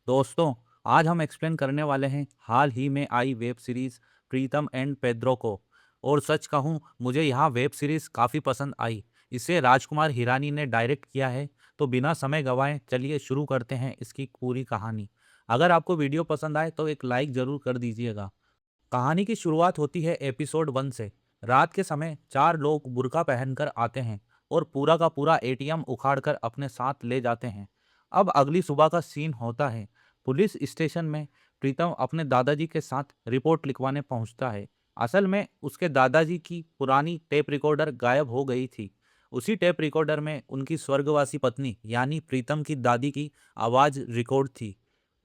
दोस्तों, आज हम एक्सप्लेन करने वाले हैं हाल ही में आई web series Pritam and Pedro को। और सच कहूँ, मुझे यह वेब सीरीज काफ़ी पसंद आई। इसे राजकुमार हिरानी ने डायरेक्ट किया है। तो बिना समय गंवाए चलिए शुरू करते हैं इसकी पूरी कहानी। अगर आपको वीडियो पसंद आए तो एक लाइक ज़रूर कर दीजिएगा। कहानी की शुरुआत होती है एपिसोड 1 से। रात के समय 4 लोग बुर्का पहनकर आते हैं और पूरा का पूरा एटीएम उखाड़कर अपने साथ ले जाते हैं। अब अगली सुबह का सीन होता है पुलिस स्टेशन में। प्रीतम अपने दादाजी के साथ रिपोर्ट लिखवाने पहुंचता है। असल में उसके दादाजी की पुरानी टेप रिकॉर्डर गायब हो गई थी। उसी टेप रिकॉर्डर में उनकी स्वर्गवासी पत्नी यानी प्रीतम की दादी की आवाज़ रिकॉर्ड थी।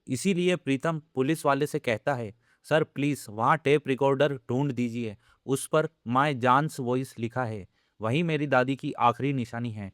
इसीलिए प्रीतम पुलिस वाले से कहता है, सर प्लीज़ वहाँ टेप रिकॉर्डर ढूंढ दीजिए। उस पर माय जानस वॉइस लिखा है। वही मेरी दादी की आखिरी निशानी है।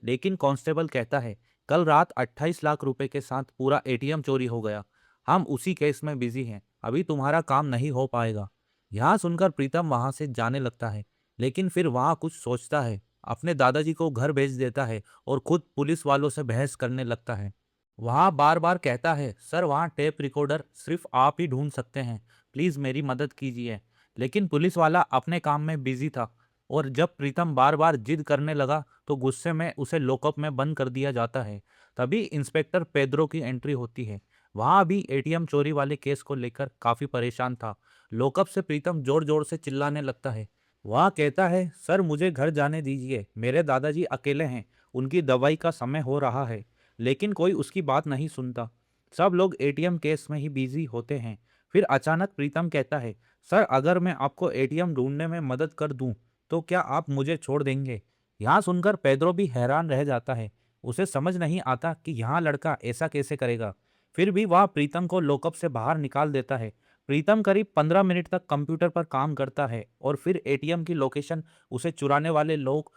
लेकिन कांस्टेबल कहता है, कल रात 28 लाख रुपए के साथ पूरा एटीएम चोरी हो गया। हम उसी केस में बिजी हैं। अभी तुम्हारा काम नहीं हो पाएगा। यहाँ सुनकर प्रीतम वहाँ से जाने लगता है। लेकिन फिर वहाँ कुछ सोचता है, अपने दादाजी को घर भेज देता है और खुद पुलिस वालों से बहस करने लगता है। वहाँ बार-बार कहता है, सर वहाँ टेप रिकॉर्डर सिर्फ आप ही ढूंढ सकते हैं, प्लीज़ मेरी मदद कीजिए। लेकिन पुलिस वाला अपने काम में बिजी था और जब प्रीतम बार-बार जिद करने लगा तो गुस्से में उसे लॉकअप में बंद कर दिया जाता है। तभी इंस्पेक्टर पेद्रो की एंट्री होती है। वहाँ भी एटीएम चोरी वाले केस को लेकर काफ़ी परेशान था। लॉकअप से प्रीतम ज़ोर-ज़ोर से चिल्लाने लगता है। वहाँ कहता है, सर मुझे घर जाने दीजिए, मेरे दादाजी अकेले हैं, उनकी दवाई का समय हो रहा है। लेकिन कोई उसकी बात नहीं सुनता। सब लोग एटीएम केस में ही बिजी होते हैं। फिर अचानक प्रीतम कहता है, सर अगर मैं आपको एटीएम ढूंढने में मदद कर दूं, तो क्या आप मुझे छोड़ देंगे? यहाँ सुनकर पेद्रो भी हैरान रह जाता है। उसे समझ नहीं आता कि यहाँ लड़का ऐसा कैसे करेगा। फिर भी वह प्रीतम को लॉकअप से बाहर निकाल देता है। प्रीतम करीब 15 मिनट तक कंप्यूटर पर काम करता है और फिर एटीएम की लोकेशन, उसे चुराने वाले लोग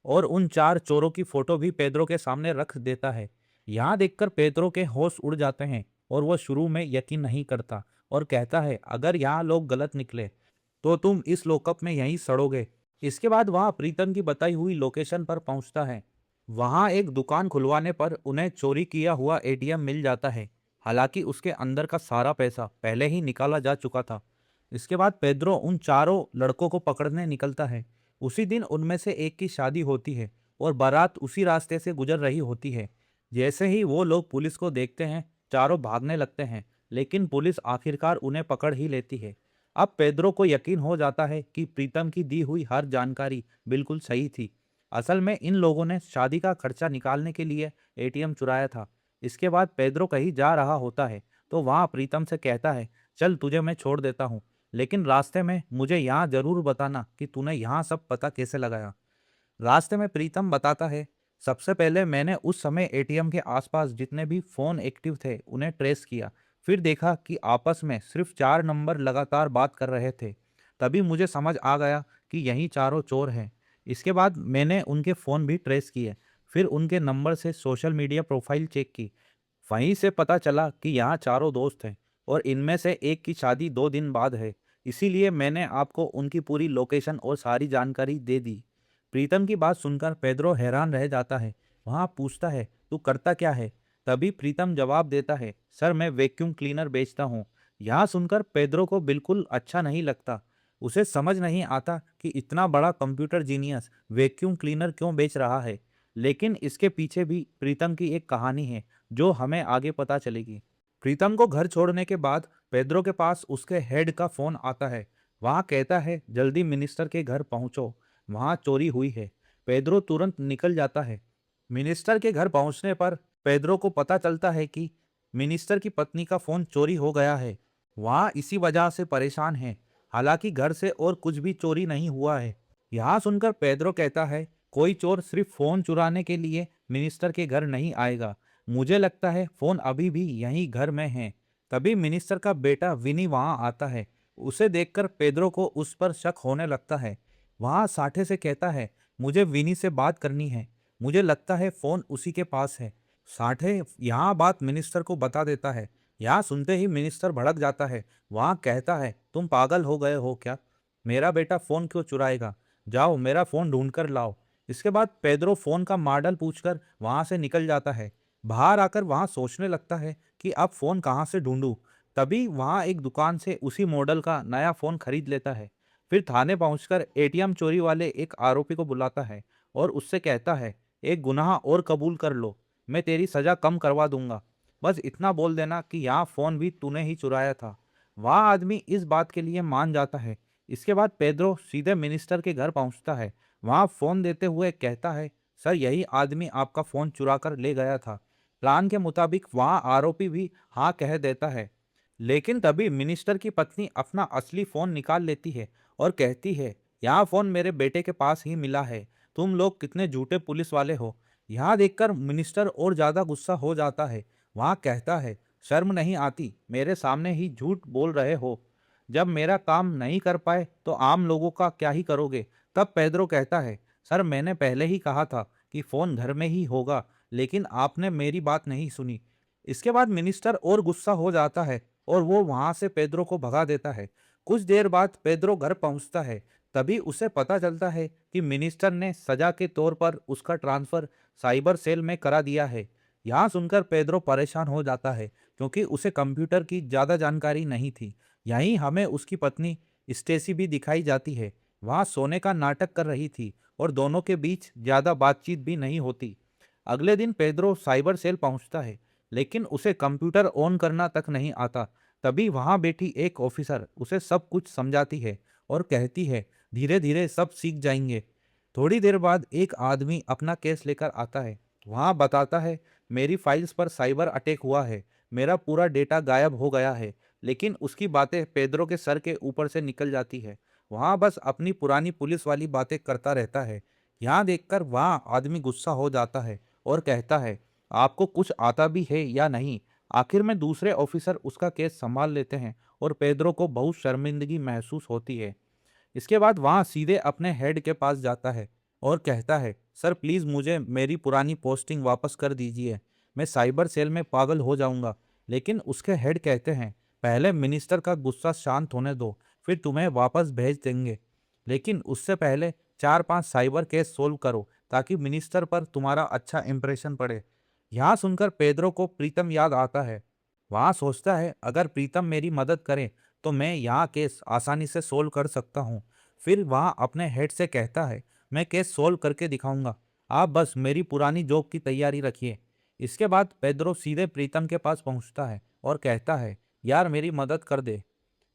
और उन 4 चोरों की फोटो भी पेद्रो के सामने रख देता है। यहाँ देखकर पेद्रो के होश उड़ जाते हैं और वो शुरू में यकीन नहीं करता और कहता है, अगर यहाँ लोग गलत निकले तो तुम इस लॉकअप में यहीं सड़ोगे। इसके बाद वहाँ प्रीतम की बताई हुई लोकेशन पर पहुँचता है। वहाँ एक दुकान खुलवाने पर उन्हें चोरी किया हुआ एटीएम मिल जाता है। हालांकि उसके अंदर का सारा पैसा पहले ही निकाला जा चुका था। इसके बाद पेद्रो उन चारों लड़कों को पकड़ने निकलता है। उसी दिन उनमें से एक की शादी होती है और बारात उसी रास्ते से गुजर रही होती है। जैसे ही वो लोग पुलिस को देखते हैं, चारों भागने लगते हैं। लेकिन पुलिस आखिरकार उन्हें पकड़ ही लेती है। अब पेद्रो को यकीन हो जाता है कि प्रीतम की दी हुई हर जानकारी बिल्कुल सही थी। असल में इन लोगों ने शादी का खर्चा निकालने के लिए एटीएम चुराया था। इसके बाद पेद्रो कहीं जा रहा होता है तो वहाँ प्रीतम से कहता है, चल तुझे मैं छोड़ देता हूँ, लेकिन रास्ते में मुझे यहाँ जरूर बताना कि तूने यहाँ सब पता कैसे लगाया। रास्ते में प्रीतम बताता है, सबसे पहले मैंने उस समय एटीएम के आसपास जितने भी फ़ोन एक्टिव थे उन्हें ट्रेस किया। फिर देखा कि आपस में सिर्फ 4 नंबर लगातार बात कर रहे थे। तभी मुझे समझ आ गया कि यही चारों चोर हैं। इसके बाद मैंने उनके फ़ोन भी ट्रेस किए। फिर उनके नंबर से सोशल मीडिया प्रोफाइल चेक की। वहीं से पता चला कि यहाँ चारों दोस्त हैं और इनमें से एक की शादी 2 दिन बाद है। इसीलिए मैंने आपको उनकी पूरी लोकेशन और सारी जानकारी दे दी। प्रीतम की बात सुनकर पेद्रो हैरान रह जाता है। वहाँ पूछता है, तू करता क्या है? तभी प्रीतम जवाब देता है, सर मैं वैक्यूम क्लीनर बेचता हूँ। यहाँ सुनकर पेद्रो को बिल्कुल अच्छा नहीं लगता। उसे समझ नहीं आता कि इतना बड़ा कंप्यूटर जीनियस वैक्यूम क्लीनर क्यों बेच रहा है। लेकिन इसके पीछे भी प्रीतम की एक कहानी है जो हमें आगे पता चलेगी। प्रीतम को घर छोड़ने के बाद पेद्रो के पास उसके हेड का फोन आता है। वहाँ कहता है, जल्दी मिनिस्टर के घर पहुंचो, वहाँ चोरी हुई है। पेद्रो तुरंत निकल जाता है। मिनिस्टर के घर पहुंचने पर पेद्रो को पता चलता है कि मिनिस्टर की पत्नी का फोन चोरी हो गया है। वहाँ इसी वजह से परेशान है। हालांकि घर से और कुछ भी चोरी नहीं हुआ है। यहाँ सुनकर पेद्रो कहता है, कोई चोर सिर्फ फोन चुराने के लिए मिनिस्टर के घर नहीं आएगा। मुझे लगता है फोन अभी भी यहीं घर में है। तभी मिनिस्टर का बेटा विनी वहां आता है। उसे देखकर पेद्रो को उस पर शक होने लगता है। वहां साठे से कहता है, मुझे विनी से बात करनी है, मुझे लगता है फोन उसी के पास है। साठे यहाँ बात मिनिस्टर को बता देता है। यहाँ सुनते ही मिनिस्टर भड़क जाता है। वहाँ कहता है, तुम पागल हो गए हो क्या? मेरा बेटा फोन क्यों चुराएगा? जाओ मेरा फोन ढूंढ कर लाओ। इसके बाद पेद्रो फोन का मॉडल पूछकर वहां से निकल जाता है। बाहर आकर वहाँ सोचने लगता है कि अब फ़ोन कहाँ से ढूँढूँ। तभी वहाँ एक दुकान से उसी मॉडल का नया फ़ोन खरीद लेता है। फिर थाने पहुँचकर एटीएम चोरी वाले एक आरोपी को बुलाता है और उससे कहता है, "एक गुनाह और कबूल कर लो, मैं तेरी सज़ा कम करवा दूँगा। बस इतना बोल देना कि यहाँ फ़ोन भी तूने ही चुराया था।" वह आदमी इस बात के लिए मान जाता है। इसके बाद पेड्रो सीधे मिनिस्टर के घर पहुँचता है। वहाँ फ़ोन देते हुए कहता है, "सर, यही आदमी आपका फ़ोन चुरा कर ले गया था।" प्लान के मुताबिक वहाँ आरोपी भी हाँ कह देता है। लेकिन तभी मिनिस्टर की पत्नी अपना असली फ़ोन निकाल लेती है और कहती है, "यह फ़ोन मेरे बेटे के पास ही मिला है। तुम लोग कितने झूठे पुलिस वाले हो।" यह देखकर मिनिस्टर और ज़्यादा गुस्सा हो जाता है। वहाँ कहता है, "शर्म नहीं आती, मेरे सामने ही झूठ बोल रहे हो। जब मेरा काम नहीं कर पाए तो आम लोगों का क्या ही करोगे?" तब पेड्रो कहता है, "सर, मैंने पहले ही कहा था कि फ़ोन घर में ही होगा, लेकिन आपने मेरी बात नहीं सुनी।" इसके बाद मिनिस्टर और गुस्सा हो जाता है और वो वहां से पेद्रो को भगा देता है। कुछ देर बाद पेद्रो घर पहुंचता है। तभी उसे पता चलता है कि मिनिस्टर ने सजा के तौर पर उसका ट्रांसफर साइबर सेल में करा दिया है। यहाँ सुनकर पेद्रो परेशान हो जाता है क्योंकि उसे कंप्यूटर की ज़्यादा जानकारी नहीं थी। यहीं हमें उसकी पत्नी स्टेसी भी दिखाई जाती है। वहाँ सोने का नाटक कर रही थी और दोनों के बीच ज़्यादा बातचीत भी नहीं होती। अगले दिन पेद्रो साइबर सेल पहुंचता है, लेकिन उसे कंप्यूटर ऑन करना तक नहीं आता। तभी वहां बैठी एक ऑफिसर उसे सब कुछ समझाती है और कहती है, "धीरे धीरे सब सीख जाएंगे।" थोड़ी देर बाद एक आदमी अपना केस लेकर आता है। वहां बताता है, "मेरी फाइल्स पर साइबर अटैक हुआ है, मेरा पूरा डेटा गायब हो गया है।" लेकिन उसकी बातें पेद्रो के सर के ऊपर से निकल जाती है। वहां बस अपनी पुरानी पुलिस वाली बातें करता रहता है। यहाँ देखकर वहां आदमी गुस्सा हो जाता है और कहता है, "आपको कुछ आता भी है या नहीं?" आखिर में दूसरे ऑफिसर उसका केस संभाल लेते हैं और पेद्रो को बहुत शर्मिंदगी महसूस होती है। इसके बाद वहाँ सीधे अपने हेड के पास जाता है और कहता है, "सर, प्लीज़ मुझे मेरी पुरानी पोस्टिंग वापस कर दीजिए। मैं साइबर सेल में पागल हो जाऊंगा।" लेकिन उसके हेड कहते हैं, "पहले मिनिस्टर का गुस्सा शांत होने दो, फिर तुम्हें वापस भेज देंगे। लेकिन उससे पहले 4-5 साइबर केस सोल्व करो ताकि मिनिस्टर पर तुम्हारा अच्छा इंप्रेशन पड़े।" यहाँ सुनकर पेद्रो को प्रीतम याद आता है। वहाँ सोचता है, अगर प्रीतम मेरी मदद करे तो मैं यहाँ केस आसानी से सोल्व कर सकता हूँ। फिर वहाँ अपने हेड से कहता है, "मैं केस सोल्व करके दिखाऊंगा, आप बस मेरी पुरानी जॉब की तैयारी रखिए।" इसके बाद पेद्रो सीधे प्रीतम के पास पहुँचता है और कहता है, "यार, मेरी मदद कर दे,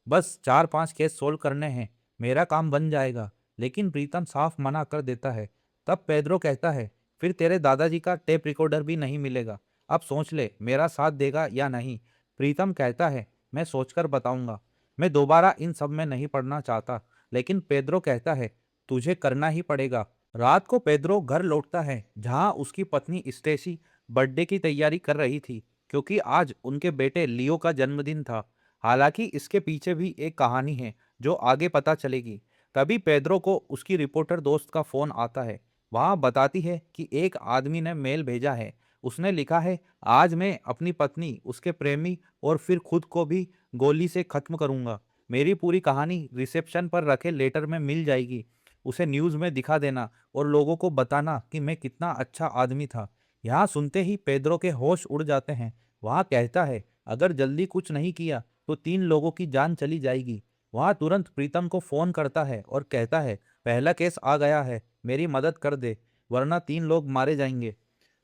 बस 4-5 केस सोल्व करने हैं, मेरा काम बन जाएगा।" लेकिन प्रीतम साफ मना कर देता है। तब पेद्रो कहता है, "फिर तेरे दादाजी का टेप रिकॉर्डर भी नहीं मिलेगा। अब सोच ले, मेरा साथ देगा या नहीं?" प्रीतम कहता है, "मैं सोचकर बताऊंगा। मैं दोबारा इन सब में नहीं पड़ना चाहता।" लेकिन पेद्रो कहता है, "तुझे करना ही पड़ेगा।" रात को पेद्रो घर लौटता है जहां उसकी पत्नी स्टेसी बर्थडे की तैयारी कर रही थी, क्योंकि आज उनके बेटे लियो का जन्मदिन था। हालांकि इसके पीछे भी एक कहानी है जो आगे पता चलेगी। तभी पेद्रो को उसकी रिपोर्टर दोस्त का फोन आता है। वहाँ बताती है कि एक आदमी ने मेल भेजा है। उसने लिखा है, "आज मैं अपनी पत्नी, उसके प्रेमी और फिर खुद को भी गोली से खत्म करूंगा। मेरी पूरी कहानी रिसेप्शन पर रखे लेटर में मिल जाएगी। उसे न्यूज़ में दिखा देना और लोगों को बताना कि मैं कितना अच्छा आदमी था।" यहाँ सुनते ही पेद्रो के होश उड़ जाते हैं। वहाँ कहता है, "अगर जल्दी कुछ नहीं किया तो 3 लोगों की जान चली जाएगी।" वहाँ तुरंत प्रीतम को फ़ोन करता है और कहता है, "पहला केस आ गया है, मेरी मदद कर दे, वरना 3 लोग मारे जाएंगे।"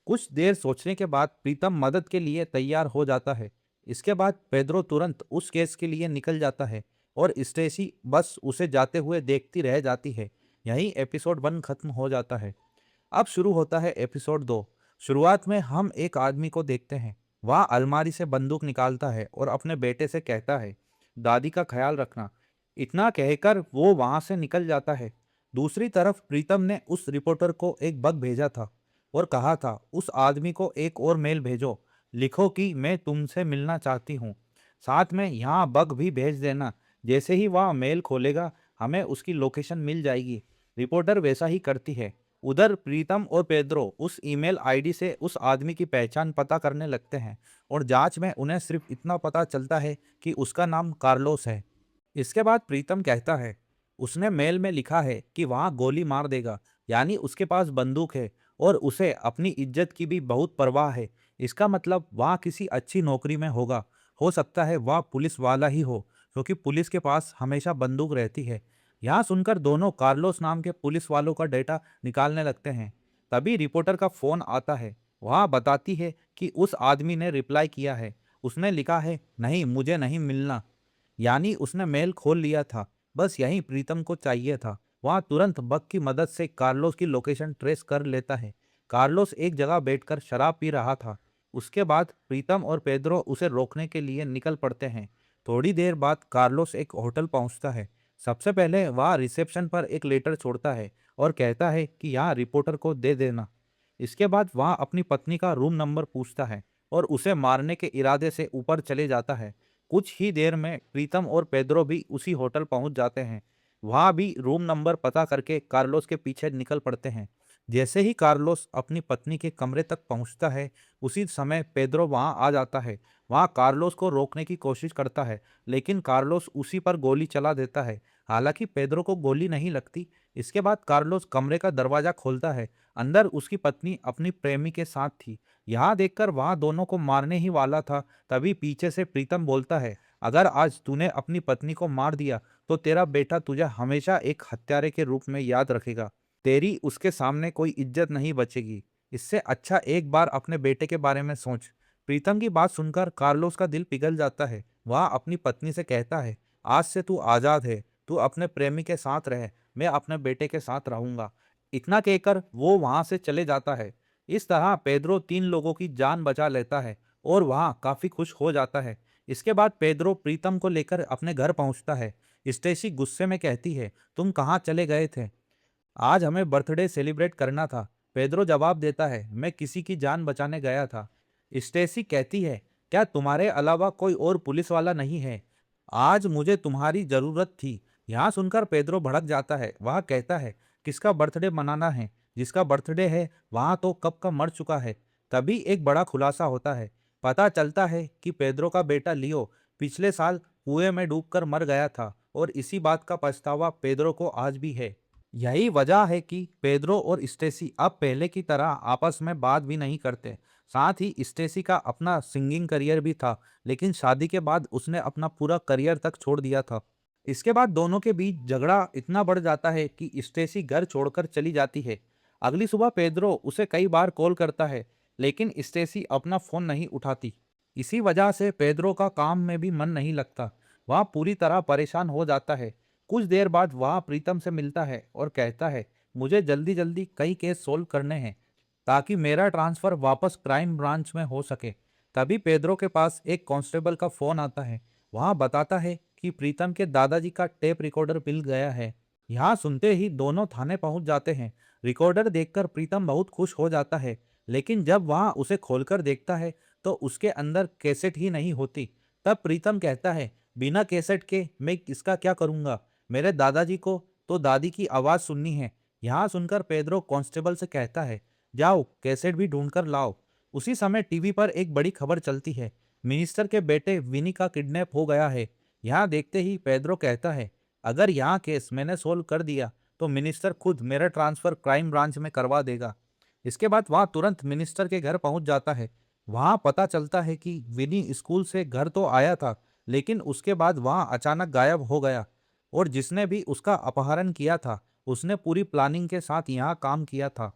कुछ देर सोचने के बाद प्रीतम मदद के लिए तैयार हो जाता है। इसके बाद पेद्रो तुरंत उस केस के लिए निकल जाता है और स्टेसी बस उसे जाते हुए देखती रह जाती है। यहीं एपिसोड 1 खत्म हो जाता है। अब शुरू होता है एपिसोड 2। शुरुआत में हम एक आदमी को देखते हैं। वह अलमारी से बंदूक निकालता है और अपने बेटे से कहता है, "दादी का ख्याल रखना।" इतना कहकर वो वहां से निकल जाता है। दूसरी तरफ प्रीतम ने उस रिपोर्टर को एक बग भेजा था और कहा था, "उस आदमी को एक और मेल भेजो, लिखो कि मैं तुमसे मिलना चाहती हूँ। साथ में यहाँ बग भी भेज देना। जैसे ही वह मेल खोलेगा, हमें उसकी लोकेशन मिल जाएगी।" रिपोर्टर वैसा ही करती है। उधर प्रीतम और पेद्रो उस ईमेल आईडी से उस आदमी की पहचान पता करने लगते हैं और जांच में उन्हें सिर्फ इतना पता चलता है कि उसका नाम कार्लोस है। इसके बाद प्रीतम कहता है, "उसने मेल में लिखा है कि वहां गोली मार देगा, यानी उसके पास बंदूक है और उसे अपनी इज्जत की भी बहुत परवाह है। इसका मतलब वह किसी अच्छी नौकरी में होगा। हो सकता है वह पुलिस वाला ही हो, क्योंकि पुलिस के पास हमेशा बंदूक रहती है। यहाँ सुनकर दोनों कार्लोस नाम के पुलिस वालों का डेटा निकालने लगते हैं। तभी रिपोर्टर का फोन आता है। वह बताती है कि उस आदमी ने रिप्लाई किया है। उसने लिखा है, नहीं मुझे नहीं मिलना। यानी उसने मेल खोल लिया था। बस यही प्रीतम को चाहिए था। वह तुरंत बग की मदद से कार्लोस की लोकेशन ट्रेस कर लेता है। कार्लोस एक जगह बैठकर शराब पी रहा था। उसके बाद प्रीतम और पेद्रो उसे रोकने के लिए निकल पड़ते हैं। थोड़ी देर बाद कार्लोस एक होटल पहुंचता है। सबसे पहले वह रिसेप्शन पर एक लेटर छोड़ता है और कहता है कि यहाँ रिपोर्टर को दे देना। इसके बाद वह अपनी पत्नी का रूम नंबर पूछता है और उसे मारने के इरादे से ऊपर चले जाता है। कुछ ही देर में प्रीतम और पेद्रो भी उसी होटल पहुंच जाते हैं। वहां भी रूम नंबर पता करके कार्लोस के पीछे निकल पड़ते हैं। जैसे ही कार्लोस अपनी पत्नी के कमरे तक पहुंचता है, उसी समय पेद्रो वहां आ जाता है। वहां कार्लोस को रोकने की कोशिश करता है, लेकिन कार्लोस उसी पर गोली चला देता है। हालांकि पेद्रो को गोली नहीं लगती। इसके बाद कार्लोस कमरे का दरवाजा खोलता है। अंदर उसकी पत्नी अपनी प्रेमी के साथ थी। यहाँ देखकर वहां दोनों को मारने ही वाला था। तभी पीछे से प्रीतम बोलता है, अगर आज तूने अपनी पत्नी को मार दिया तो तेरा बेटा तुझे हमेशा एक हत्यारे के रूप में याद रखेगा। तेरी उसके सामने कोई इज्जत नहीं बचेगी। इससे अच्छा एक बार अपने बेटे के बारे में सोच। प्रीतम की बात सुनकर कार्लोस का दिल पिघल जाता है। वह अपनी पत्नी से कहता है, आज से तू आजाद है। तू अपने प्रेमी के साथ रह, मैं अपने बेटे के साथ रहूंगा। इतना कहकर वो वहां से चले जाता है। इस तरह पेद्रो 3 लोगों की जान बचा लेता है और वहां काफी खुश हो जाता है। इसके बाद पेद्रो प्रीतम को लेकर अपने घर पहुंचता है। स्टेसी गुस्से में कहती है, तुम कहाँ चले गए थे? आज हमें बर्थडे सेलिब्रेट करना था। पेद्रो जवाब देता है, मैं किसी की जान बचाने गया था। स्टेसी कहती है, क्या तुम्हारे अलावा कोई और पुलिस वाला नहीं है? आज मुझे तुम्हारी जरूरत थी। यहाँ सुनकर पेद्रो भड़क जाता है। वह कहता है, किसका बर्थडे मनाना है? जिसका बर्थडे है वहां तो कब का मर चुका है। तभी एक बड़ा खुलासा होता है। पता चलता है कि पेद्रो का बेटा लियो पिछले साल कुएं में डूबकर मर गया था और इसी बात का पछतावा पेद्रो को आज भी है। यही वजह है कि पेद्रो और स्टेसी अब पहले की तरह आपस में बात भी नहीं करते। साथ ही स्टेसी का अपना सिंगिंग करियर भी था, लेकिन शादी के बाद उसने अपना पूरा करियर तक छोड़ दिया था। इसके बाद दोनों के बीच झगड़ा इतना बढ़ जाता है कि स्टेसी घर छोड़कर चली जाती है। अगली सुबह पेद्रो उसे कई बार कॉल करता है, लेकिन स्टेसी अपना फोन नहीं उठाती। इसी वजह से पेद्रो का काम में भी मन नहीं लगता। वह पूरी तरह परेशान हो जाता है। कुछ देर बाद वह प्रीतम से मिलता है और कहता है, मुझे जल्दी जल्दी कई केस सोल्व करने हैं ताकि मेरा ट्रांसफर वापस क्राइम ब्रांच में हो सके। तभी पेद्रो के पास एक कांस्टेबल का फोन आता है। वह बताता है कि प्रीतम के दादाजी का टेप रिकॉर्डर मिल गया है। यहाँ सुनते ही दोनों थाने पहुंच जाते हैं। रिकॉर्डर देखकर प्रीतम बहुत खुश हो जाता है, लेकिन जब वह उसे खोलकर देखता है तो उसके अंदर कैसेट ही नहीं होती। तब प्रीतम कहता है, बिना कैसेट के मैं इसका क्या करूंगा? मेरे दादाजी को तो दादी की आवाज सुननी है। यहाँ सुनकर पेद्रो कांस्टेबल से कहता है, जाओ कैसेट भी ढूंढ कर लाओ। उसी समय टीवी पर एक बड़ी खबर चलती है, मिनिस्टर के बेटे विनी का किडनैप हो गया है। यहाँ देखते ही पेद्रो कहता है, अगर यहाँ केस मैंने सोल्व कर दिया तो मिनिस्टर खुद मेरा ट्रांसफर क्राइम ब्रांच में करवा देगा। इसके बाद वहाँ तुरंत मिनिस्टर के घर पहुंच जाता है। वहाँ पता चलता है कि विनी स्कूल से घर तो आया था, लेकिन उसके बाद वहाँ अचानक गायब हो गया और जिसने भी उसका अपहरण किया था उसने पूरी प्लानिंग के साथ यहाँ काम किया था।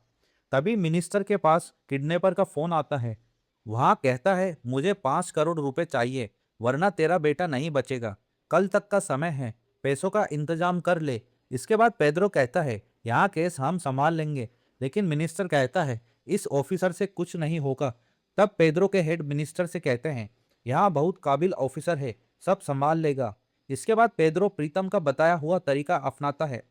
तभी मिनिस्टर के पास किडनैपर का फोन आता है। वहाँ कहता है, मुझे 5 करोड़ रुपए चाहिए, वरना तेरा बेटा नहीं बचेगा। कल तक का समय है, पैसों का इंतजाम कर ले। इसके बाद पेद्रो कहता है, यहाँ केस हम संभाल लेंगे। लेकिन मिनिस्टर कहता है, इस ऑफिसर से कुछ नहीं होगा। तब पेद्रो के हेड मिनिस्टर से कहते हैं, यहाँ बहुत काबिल ऑफिसर है, सब संभाल लेगा। इसके बाद पेद्रो प्रीतम का बताया हुआ तरीका अपनाता है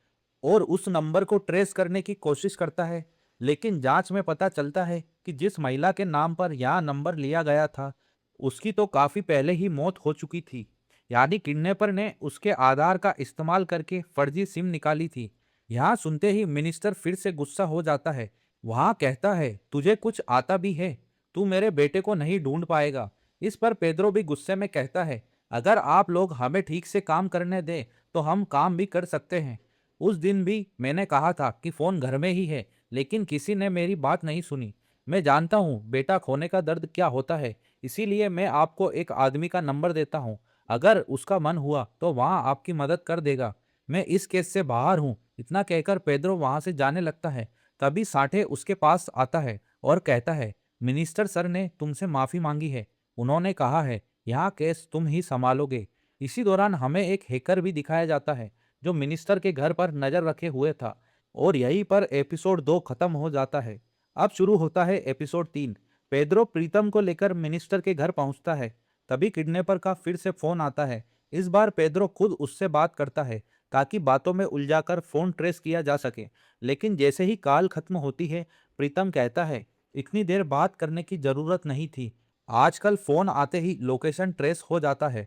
और उस नंबर को ट्रेस करने की कोशिश करता है। लेकिन जांच में पता चलता है कि जिस महिला के नाम पर यह नंबर लिया गया था उसकी तो काफी पहले ही मौत हो चुकी थी। यानी किडनैपर ने उसके आधार का इस्तेमाल करके फर्जी सिम निकाली थी। यहाँ सुनते ही मिनिस्टर फिर से गुस्सा हो जाता है। वहाँ कहता है, तुझे कुछ आता भी है? तू मेरे बेटे को नहीं ढूंढ पाएगा। इस पर पेद्रो भी गुस्से में कहता है, अगर आप लोग हमें ठीक से काम करने दें तो हम काम भी कर सकते हैं। उस दिन भी मैंने कहा था कि फोन घर में ही है, लेकिन किसी ने मेरी बात नहीं सुनी। मैं जानता हूँ बेटा खोने का दर्द क्या होता है, इसीलिए मैं आपको एक आदमी का नंबर देता हूँ। अगर उसका मन हुआ तो वहाँ आपकी मदद कर देगा। मैं इस केस से बाहर हूँ। इतना कहकर पेद्रो वहाँ से जाने लगता है। तभी साठे उसके पास आता है और कहता है, मिनिस्टर सर ने तुमसे माफ़ी मांगी है। उन्होंने कहा है यहाँ केस तुम ही संभालोगे। इसी दौरान हमें एक हैकर भी दिखाया जाता है जो मिनिस्टर के घर पर नज़र रखे हुए था। और यहीं पर एपिसोड 2 खत्म हो जाता है। अब शुरू होता है एपिसोड 3। पेद्रो प्रीतम को लेकर मिनिस्टर के घर पहुंचता है। तभी किडनैपर का फिर से फोन आता है। इस बार पेद्रो खुद उससे बात करता है ताकि बातों में उलझाकर फोन ट्रेस किया जा सके। लेकिन जैसे ही कॉल खत्म होती है, प्रीतम कहता है, इतनी देर बात करने की जरूरत नहीं थी। आजकल फोन आते ही लोकेशन ट्रेस हो जाता है।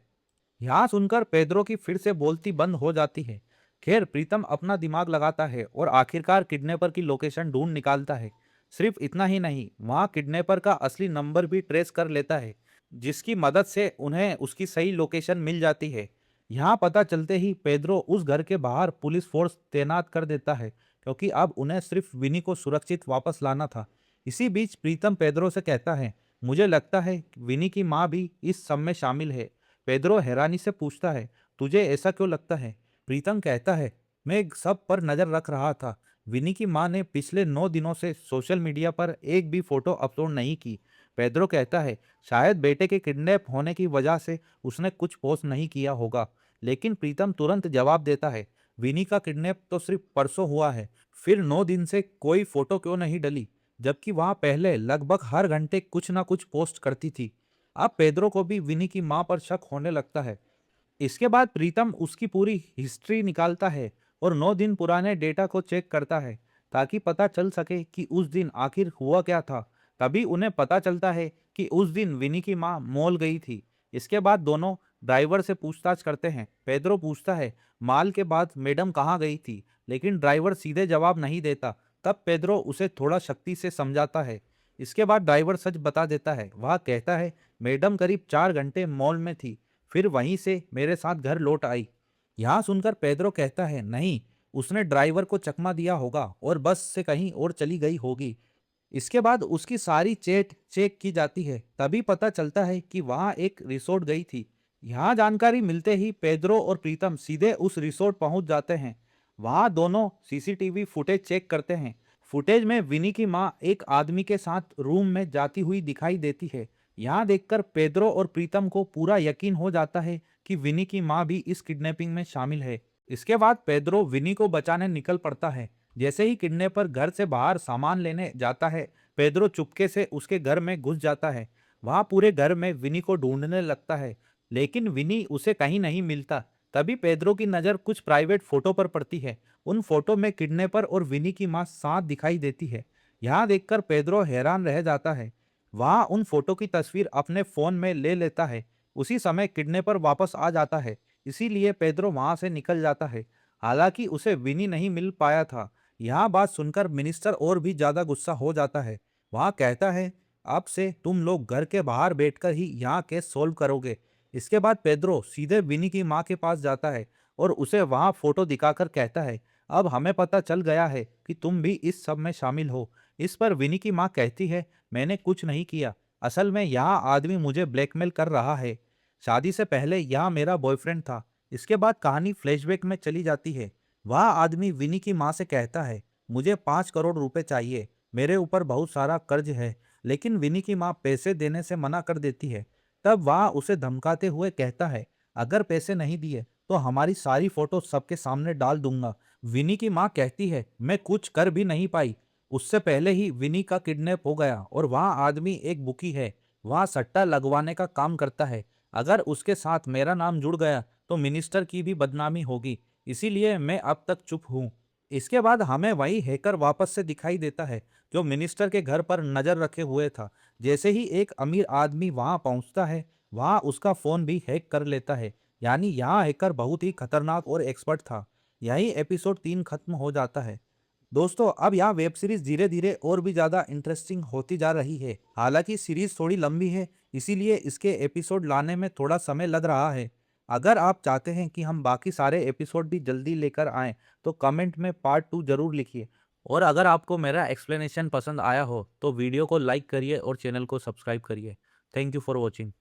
यहाँ सुनकर पेद्रो की फिर से बोलती बंद हो जाती है। खैर प्रीतम अपना दिमाग लगाता है और आखिरकार किडनैपर की लोकेशन ढूंढ निकालता है। सिर्फ इतना ही नहीं, वहाँ किडनैपर का असली नंबर भी ट्रेस कर लेता है, जिसकी मदद से उन्हें उसकी सही लोकेशन मिल जाती है। यहाँ पता चलते ही पेद्रो उस घर के बाहर पुलिस फोर्स तैनात कर देता है, क्योंकि अब उन्हें सिर्फ विनी को सुरक्षित वापस लाना था। इसी बीच प्रीतम पेद्रो से कहता है, मुझे लगता है कि विनी की माँ भी इस सब में शामिल है। पेद्रो हैरानी से पूछता है, तुझे ऐसा क्यों लगता है? प्रीतम कहता है, मैं सब पर नजर रख रहा था। विनी की मां ने पिछले 9 दिनों से सोशल मीडिया पर एक भी फोटो अपलोड नहीं की। पेद्रो कहता है, शायद बेटे के किडनैप होने की वजह से उसने कुछ पोस्ट नहीं किया होगा। लेकिन प्रीतम तुरंत जवाब देता है, विनी का किडनैप तो सिर्फ परसों हुआ है, फिर 9 दिन से कोई फोटो क्यों नहीं डली, जबकि वहां पहले लगभग हर घंटे कुछ ना कुछ पोस्ट करती थी। अब पेद्रो को भी विनी की मां पर शक होने लगता है। इसके बाद प्रीतम उसकी पूरी हिस्ट्री निकालता है और 9 दिन पुराने डेटा को चेक करता है ताकि पता चल सके कि उस दिन आखिर हुआ क्या था। तभी उन्हें पता चलता है कि उस दिन विनी की मां मॉल गई थी। इसके बाद दोनों ड्राइवर से पूछताछ करते हैं। पेद्रो पूछता है, माल के बाद मैडम कहाँ गई थी, लेकिन ड्राइवर सीधे जवाब नहीं देता। तब पेद्रो उसे थोड़ा सख्ती से समझाता है। इसके बाद ड्राइवर सच बता देता है। वह कहता है, मैडम करीब 4 घंटे मॉल में थी, फिर वहीं से मेरे साथ घर लौट आई। यहाँ सुनकर पेद्रो कहता है, नहीं, उसने ड्राइवर को चकमा दिया होगा और बस से कहीं और चली गई होगी। इसके बाद उसकी सारी चैट चेक की जाती है। तभी पता चलता है कि वहाँ एक रिसोर्ट गई थी। यहाँ जानकारी मिलते ही पेद्रो और प्रीतम सीधे उस रिसोर्ट पहुंच जाते हैं। वहाँ दोनों सीसीटीवी फुटेज चेक करते हैं। फुटेज में विनी की माँ एक आदमी के साथ रूम में जाती हुई दिखाई देती है। यहाँ देखकर पेद्रो और प्रीतम को पूरा यकीन हो जाता है कि विनी की माँ भी इस किडनैपिंग में शामिल है। इसके बाद पेद्रो विनी को बचाने निकल पड़ता है। जैसे ही किडनैपर घर से बाहर सामान लेने जाता है, पेद्रो चुपके से उसके घर में घुस जाता है। वहां पूरे घर में विनी को ढूंढने लगता है, लेकिन विनी उसे कहीं नहीं मिलता। तभी पेद्रो की नज़र कुछ प्राइवेट फोटो पर पड़ती है। उन फोटो में किडनैपर और विनी की मां साथ दिखाई देती है। यहाँ देखकर पेद्रो हैरान रह जाता है। वहाँ उन फोटो की तस्वीर अपने फोन में ले लेता है। उसी समय किडनैपर वापस आ जाता है, इसीलिए पेद्रो वहां से निकल जाता है। हालांकि उसे विनी नहीं मिल पाया था। यहाँ बात सुनकर मिनिस्टर और भी ज्यादा गुस्सा हो जाता है। वहाँ कहता है, अब से तुम लोग घर के बाहर बैठकर ही यहाँ केस सोल्व करोगे। इसके बाद पेद्रो सीधे विनी की माँ के पास जाता है और उसे वहाँ फोटो दिखाकर कहता है, अब हमें पता चल गया है कि तुम भी इस सब में शामिल हो। इस पर विनी की माँ कहती है, मैंने कुछ नहीं किया, असल में यहाँ आदमी मुझे ब्लैकमेल कर रहा है। शादी से पहले यहाँ मेरा बॉयफ्रेंड था। इसके बाद कहानी फ्लैशबैक में चली जाती है। वह आदमी विनी की माँ से कहता है, मुझे 5 करोड़ रुपए चाहिए, मेरे ऊपर बहुत सारा कर्ज है। लेकिन विनी की माँ पैसे देने से मना कर देती है। तब वह उसे धमकाते हुए कहता है, अगर पैसे नहीं दिए तो हमारी सारी फोटो सबके सामने डाल दूंगा। विनी की माँ कहती है, मैं कुछ कर भी नहीं पाई, उससे पहले ही विनी का किडनैप हो गया और वहाँ आदमी एक बुकी है, वहाँ सट्टा लगवाने का काम करता है। अगर उसके साथ मेरा नाम जुड़ गया तो मिनिस्टर की भी बदनामी होगी, इसीलिए मैं अब तक चुप हूँ। इसके बाद हमें वही हैकर वापस से दिखाई देता है जो मिनिस्टर के घर पर नजर रखे हुए था। जैसे ही एक अमीर आदमी वहां पहुंचता है, वहां उसका फोन भी हैक कर लेता है। यानी यहाँ हैकर बहुत ही खतरनाक और एक्सपर्ट था। यही एपिसोड 3 खत्म हो जाता है। दोस्तों अब यहाँ वेब सीरीज धीरे धीरे और भी ज़्यादा इंटरेस्टिंग होती जा रही है। हालांकि सीरीज थोड़ी लंबी है, इसीलिए इसके एपिसोड लाने में थोड़ा समय लग रहा है। अगर आप चाहते हैं कि हम बाकी सारे एपिसोड भी जल्दी लेकर आएं तो कमेंट में पार्ट 2 जरूर लिखिए। और अगर आपको मेरा एक्सप्लेनेशन पसंद आया हो तो वीडियो को लाइक करिए और चैनल को सब्सक्राइब करिए। Thank you for watching.